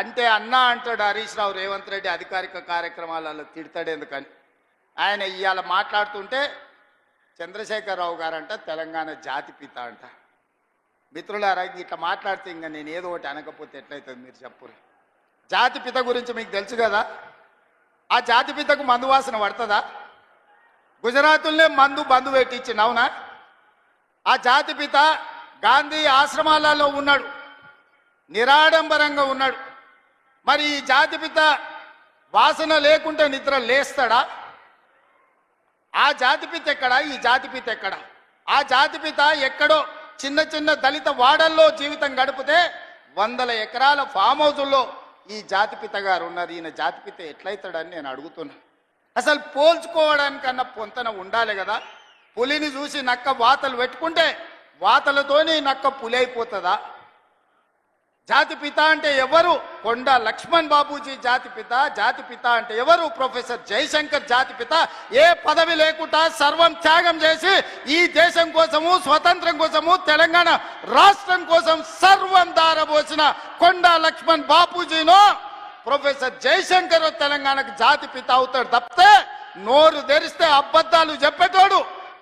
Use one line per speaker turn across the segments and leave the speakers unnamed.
అంటే అన్న అంటాడు హరీష్ రావు రేవంత్ రెడ్డి అధికారిక కార్యక్రమాలలో తిడతాడు ఎందుకని. ఆయన ఇవాళ మాట్లాడుతుంటే చంద్రశేఖరరావు గారంట తెలంగాణ జాతిపిత అంట. మిత్రులారా, ఇట్లా మాట్లాడితే ఇంకా నేను ఏదో ఒకటి అనకపోతే ఎట్లయితుంది మీరు చెప్పురు. జాతిపిత గురించి మీకు తెలుసు కదా. ఆ జాతిపితకు మందు వాసన పడుతుందా? గుజరాతుల్నే బంధు పెట్టించింది, అవునా? ఆ జాతిపిత గాంధీ ఆశ్రమాలలో ఉన్నాడు, నిరాడంబరంగా ఉన్నాడు. మరి ఈ జాతిపిత వాసన లేకుంటే నిద్ర లేస్తాడా? ఆ జాతిపిత ఎక్కడా? ఈ జాతిపిత ఎక్కడా? ఆ జాతిపిత ఎక్కడో చిన్న చిన్న దళిత వాడల్లో జీవితం గడిపితే 100 ఎకరాల ఫామ్ హౌజుల్లో ఈ జాతిపిత గారు ఉన్నారు. ఈయన జాతిపిత ఎట్లయితాడని నేను అడుగుతున్నా. అసలు పోల్చుకోవడానికన్నా పొంతన ఉండాలి కదా. పులిని చూసి నక్క వాతలు పెట్టుకుంటే వాతలతోని నక్క పులి అయిపోతుందా? జాతిపిత అంటే ఎవరు? కొండ లక్ష్మణ్ బాబూజీ జాతిపిత. జాతిపిత అంటే ఎవరు? ప్రొఫెసర్ జయశంకర్ జాతిపిత. ఏ పదవి లేకుండా సర్వం త్యాగం చేసి ఈ దేశం కోసము, స్వతంత్రం కోసము, తెలంగాణ రాష్ట్రం కోసం సర్వం దారబోసిన కొండ లక్ష్మణ్ బాపూజీనో ప్రొఫెసర్ జయశంకర్ తెలంగాణకు జాతిపిత అవుతాడు తప్పితే నోరు తెరిస్తే అబద్ధాలు చెప్పేటోడు,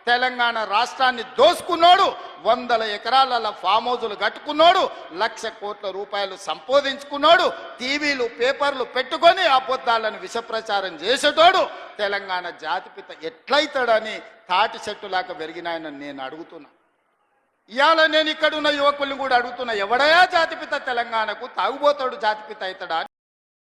తెలంగాణ రాష్ట్రాన్ని దోసుకున్నాడు, 100 ఎకరాల ఫామ్ హౌజులు కట్టుకున్నాడు, 1,00,000 కోట్ల రూపాయలు సంపాదించుకున్నాడు, టీవీలు పేపర్లు పెట్టుకొని అబద్ధాలను విషప్రచారం చేసేటోడు తెలంగాణ జాతిపిత ఎట్లయితాడని తాటి చెట్టులాగా పెరిగినాయని నేను అడుగుతున్నా. ఇవాళ నేను ఇక్కడున్న యువకుల్ని కూడా అడుగుతున్నా, ఎవడయా జాతిపిత తెలంగాణకు? తాగుబోతాడు జాతిపిత అవుతాడా?